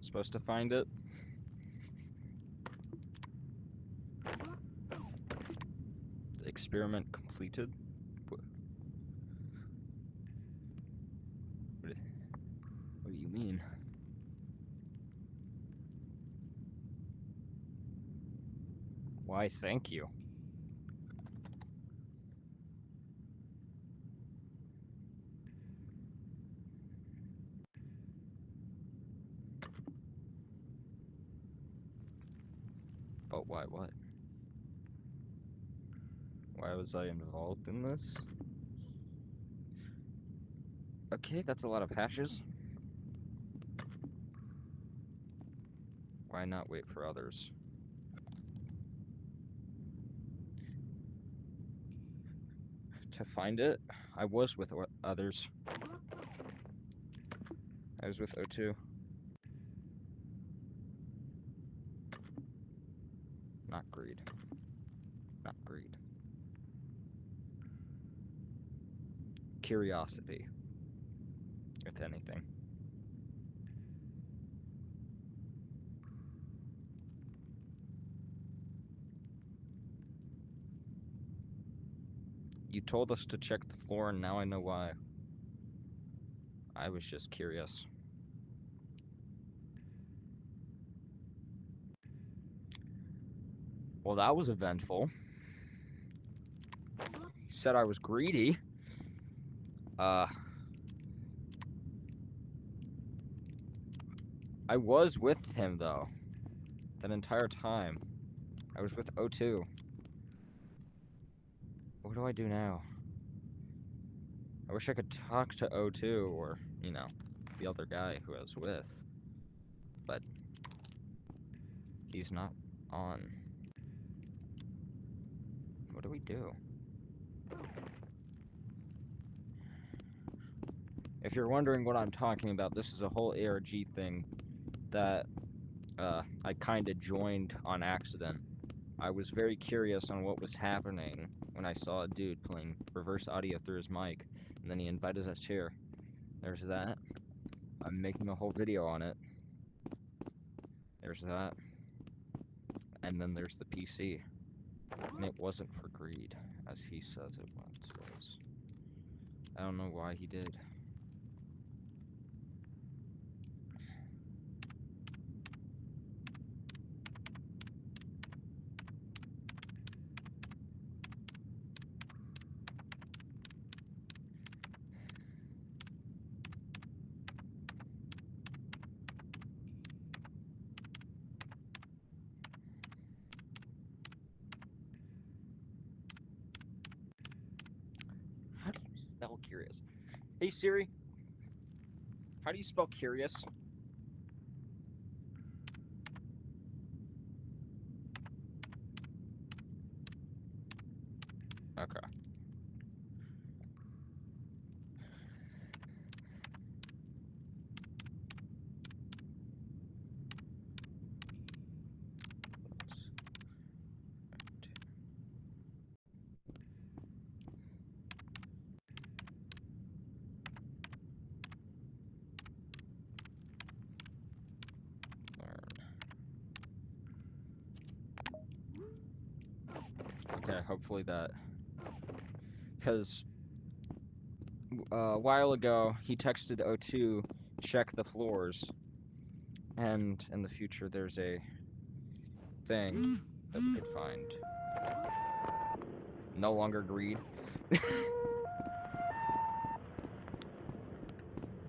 Supposed to find it. Experiment completed. What do you mean? Why, thank you. But why what? Why was I involved in this? Okay, that's a lot of hashes. Why not wait for others? To find it, I was with others. I was with O2. Not greed. Not greed. Curiosity, if anything. You told us to check the floor, and now I know why. I was just curious. Well, that was eventful. He said I was greedy. I was with him, though. That entire time. I was with O2. What do I do now? I wish I could talk to O2 or, you know, the other guy who I was with. But he's not on. What do we do? If you're wondering what I'm talking about, this is a whole ARG thing that I kind of joined on accident. I was very curious on what was happening when I saw a dude playing reverse audio through his mic, and then he invited us here. There's that. I'm making a whole video on it. There's that. And then there's the PC. And it wasn't for greed, as he says it was. I don't know why he did. How do you spell curious? Hey Siri, how do you spell curious? Okay. Okay, hopefully that. Because a while ago, he texted O2, check the floors. And in the future, there's a thing that we could find. No longer greed.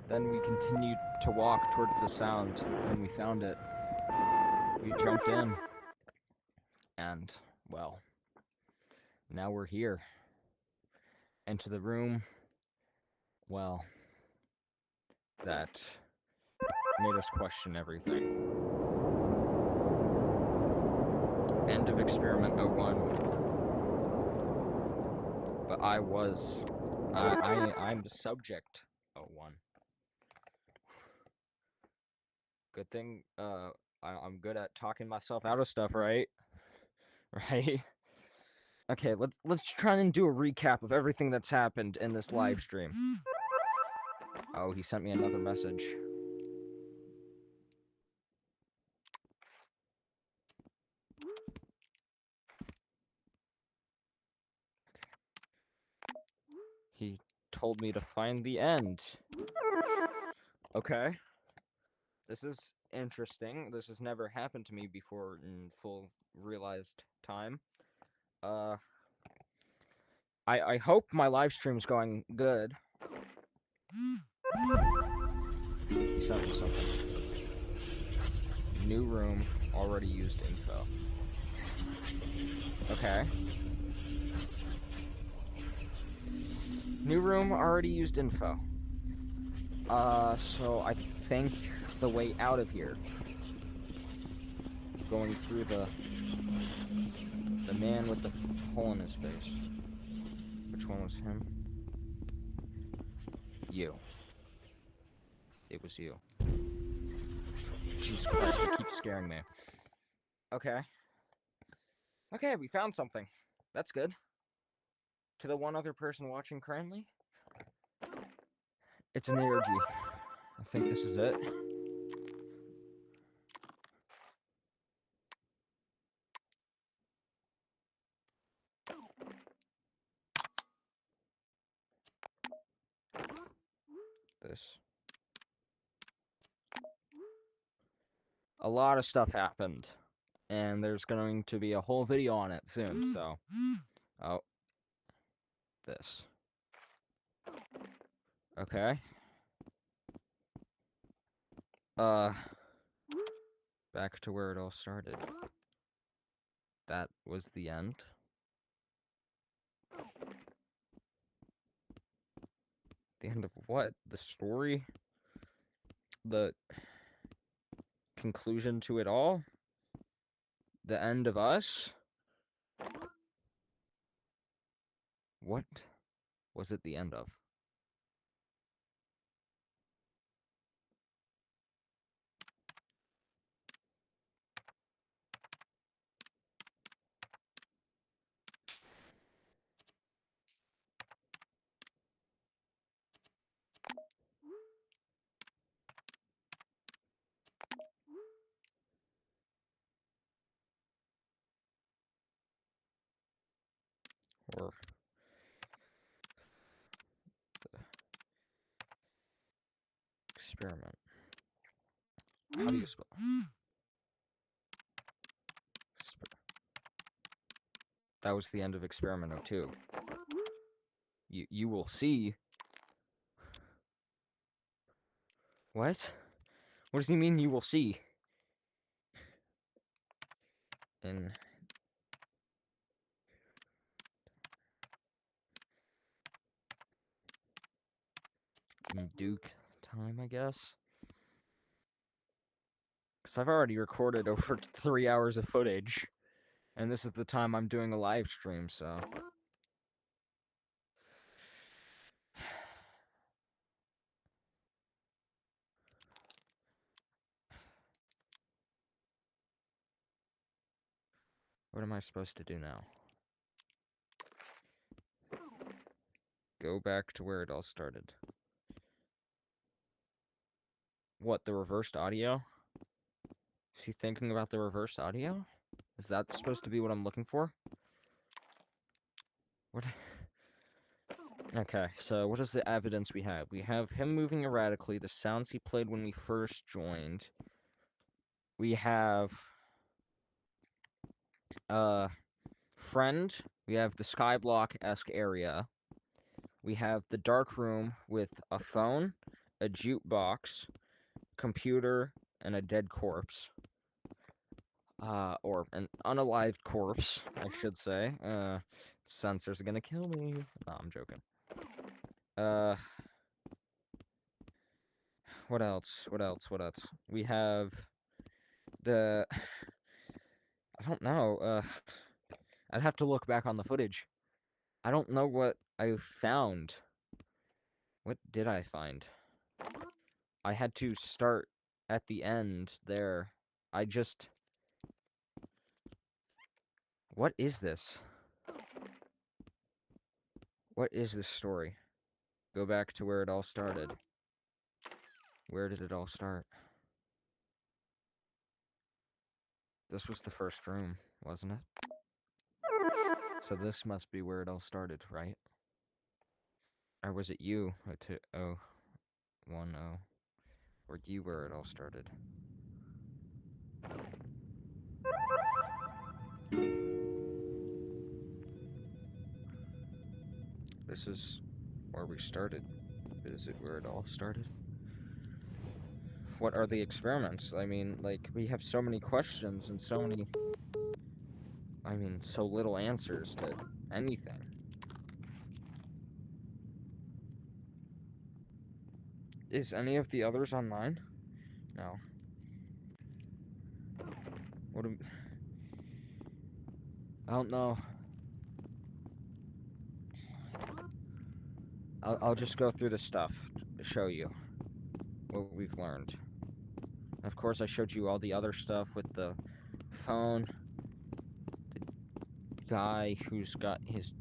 Then we continued to walk towards the sound. When we found it, we jumped in. And, well, now we're here. Into the room, well, that made us question everything. End of experiment 01. But I'm the subject 01. Good thing, I'm good at talking myself out of stuff, right? Right? Okay, let's try and do a recap of everything that's happened in this live stream. Oh, he sent me another message. told me to find the end. Okay. This is interesting. This has never happened to me before in full realized time. I hope my live stream's going good. He sent me something. New room, already used info. Okay. New room, already used info. So I think the way out of here, going through the man with the hole in his face. Which one was him? You. It was you. Jesus Christ, it keeps scaring me. Okay. Okay, we found something. That's good. To the one other person watching currently, it's an ARG. I think this is it. This. A lot of stuff happened, and there's going to be a whole video on it soon, so... Oh. This. Okay. Back to where it all started. That was the end. The end of what? The story? The conclusion to it all? The end of us? What was it the end of? Or the experiment? How do you spell? That was the end of Experiment 02. You will see. What? What does he mean you will see? In Duke time, I guess? Because I've already recorded over 3 hours of footage. And this is the time I'm doing a live stream, so... What am I supposed to do now? Go back to where it all started. What, the reversed audio? Is he thinking about the reversed audio? Is that supposed to be what I'm looking for? What? Okay, so what is the evidence we have? We have him moving erratically, the sounds he played when we first joined. We have... friend. We have the Skyblock-esque area. We have the dark room with a phone, a jukebox, computer, and a dead corpse. Or an unalived corpse, I should say. Sensors are gonna kill me. No, I'm joking. What else? What else? What else? We have the... I don't know, I'd have to look back on the footage. I don't know what I found. What did I find? I had to start at the end there. I just... What is this? What is this story? Go back to where it all started. Where did it all start? This was the first room, wasn't it? So this must be where it all started, right? Or was it you? 2010. Or you where it all started? This is where we started. Is it where it all started? What are the experiments? I mean, like, we have so many questions and so many... I mean, so little answers to anything. Is any of the others online? No. What do... I don't know. I'll just go through the stuff to show you what we've learned. Of course, I showed you all the other stuff with the phone, the guy who's got his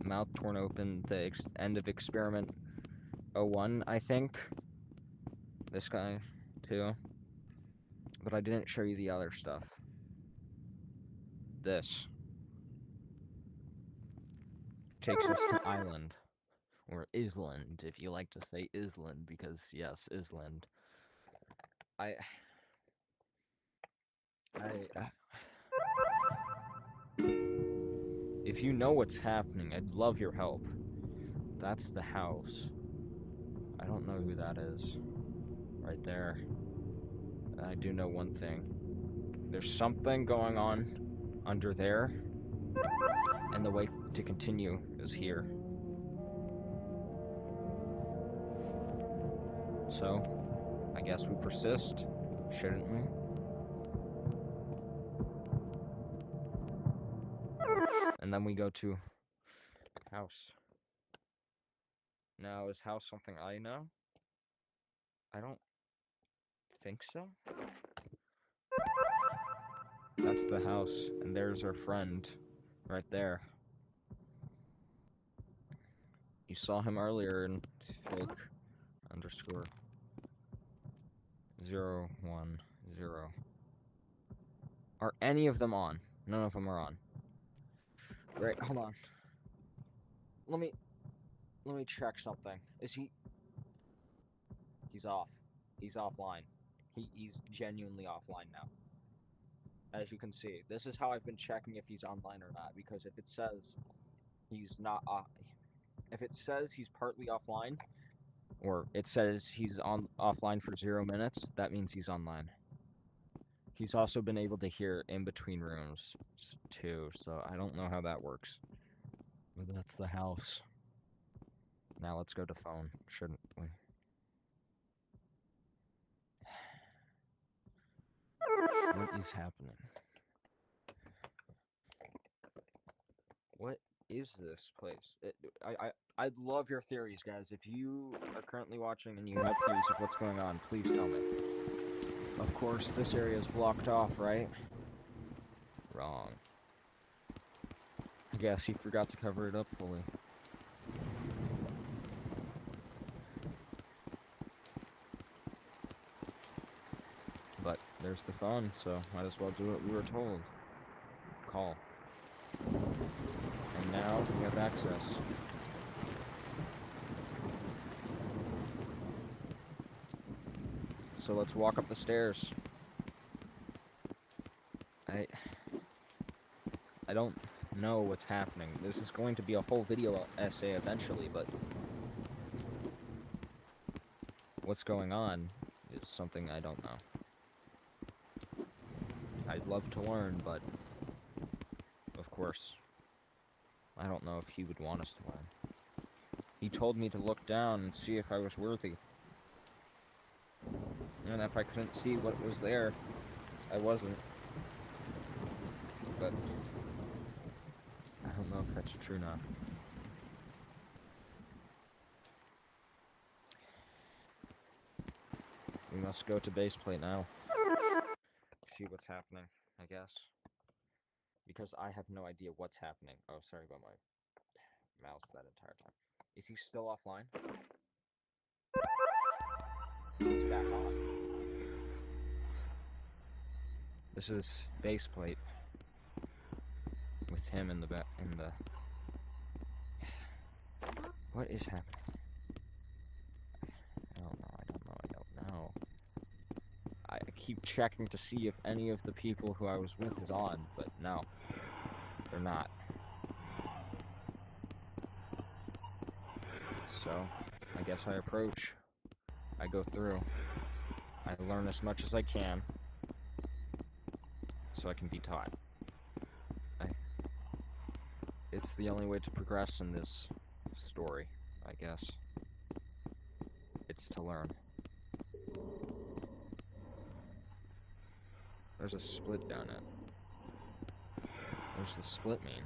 mouth torn open, the end of experiment 01, I think. This guy, too. But I didn't show you the other stuff. This takes us to Island. Or Island, if you like to say Island, because, yes, Island. If you know what's happening, I'd love your help. That's the house. I don't know who that is. Right there. I do know one thing. There's something going on under there, and the way to continue is here. So, I guess we persist, shouldn't we? And then we go to house. Now, is house something I know? I don't think so. That's the house, and there's our friend right there. You saw him earlier in fake underscore 010. Are any of them on? None of them are on. Right, hold on. Let me check something. Is he... He's off. He's offline. He's genuinely offline now. As you can see, this is how I've been checking if he's online or not, because if it says he's not if it says he's partly offline, or it says he's offline for 0 minutes, that means he's online. He's also been able to hear in between rooms too, so I don't know how that works. But that's the house. Now let's go to phone, shouldn't we? What is happening? What is this place? I'd love your theories, guys. If you are currently watching and you have theories of what's going on, please tell me. Of course, this area is blocked off, right? Wrong. I guess he forgot to cover it up fully. But there's the phone, so might as well do what we were told. Call. And now we have access. So let's walk up the stairs. I don't know what's happening. This is going to be a whole video essay eventually, but what's going on is something I don't know. I'd love to learn, but of course, I don't know if he would want us to learn. He told me to look down and see if I was worthy. And if I couldn't see what was there, I wasn't. But I don't know if that's true now. We must go to base plate now. See what's happening, I guess. Because I have no idea what's happening. Oh, sorry about my mouse that entire time. Is he still offline? He's back on. This is base plate. With him in the back, What is happening? I don't know. I keep checking to see if any of the people who I was with is on, but no. They're not. So, I guess I approach. I go through. I learn as much as I can, so I can be taught. It's the only way to progress in this story, I guess. It's to learn. There's a split down it. What does the split mean?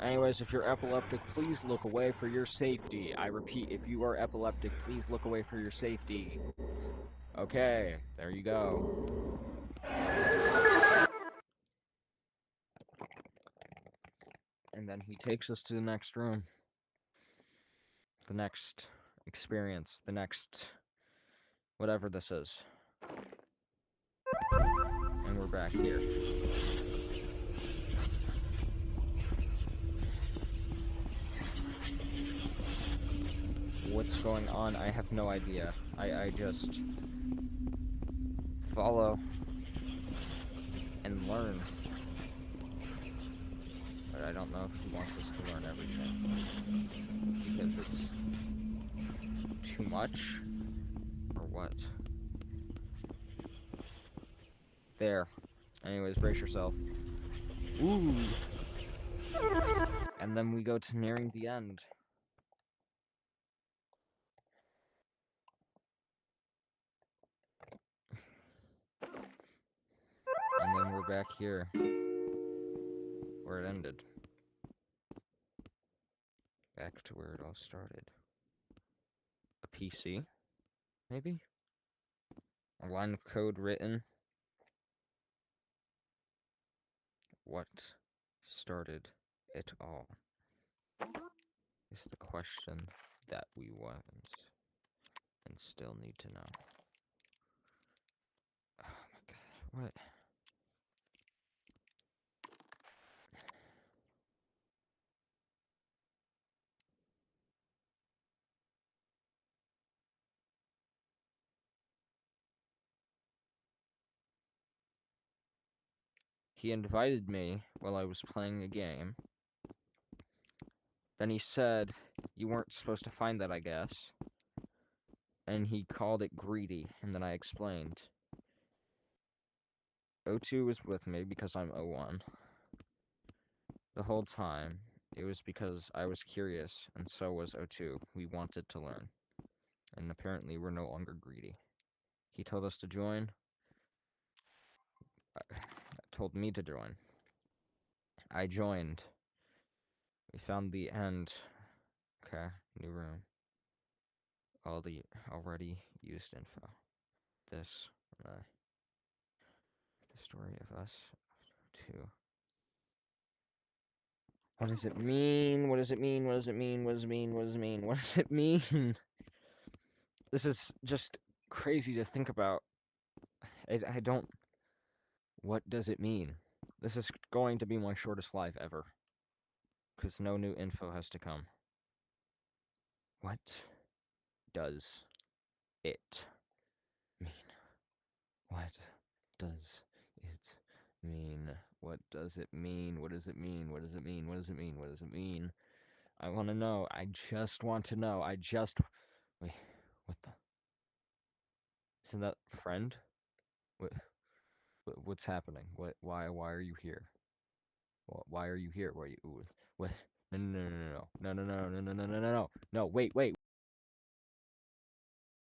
Anyways, if you're epileptic, please look away for your safety. I repeat, if you are epileptic, please look away for your safety. Okay, there you go. And then he takes us to the next room. The next experience. The next... whatever this is. And we're back here. What's going on? I have no idea. I just follow and learn. But I don't know if he wants us to learn everything. Because it's too much? Or what? There. Anyways, brace yourself. Ooh! And then we go to nearing the end. And then we're back here. Where it ended. Back to where it all started. A PC? Maybe? A line of code written. What started it all? Is the question that we want and still need to know. Oh my god, what? He invited me while I was playing a game. Then he said, you weren't supposed to find that, I guess. And he called it greedy, and then I explained. O2 was with me because I'm O1. The whole time, it was because I was curious, and so was O2. We wanted to learn. And apparently we're no longer greedy. He told us to join. Told me to join. I joined. We found the end. Okay, new room. All the already used info. This, the story of us two. What does it mean? What does it mean? What does it mean? What does it mean? What does it mean? What does it mean? This is just crazy to think about. I don't... What does it mean? This is going to be my shortest live ever. Because no new info has to come. What does it mean? What does it mean? What does it mean? What does it mean? What does it mean? What does it mean? What does it mean? I want to know. I just want to know. Wait, what the... Isn't that friend? What's happening? Why are you here? Why are you here? What? No, no, no, no, no, no, no, no, no, no, no, no, no, no, wait,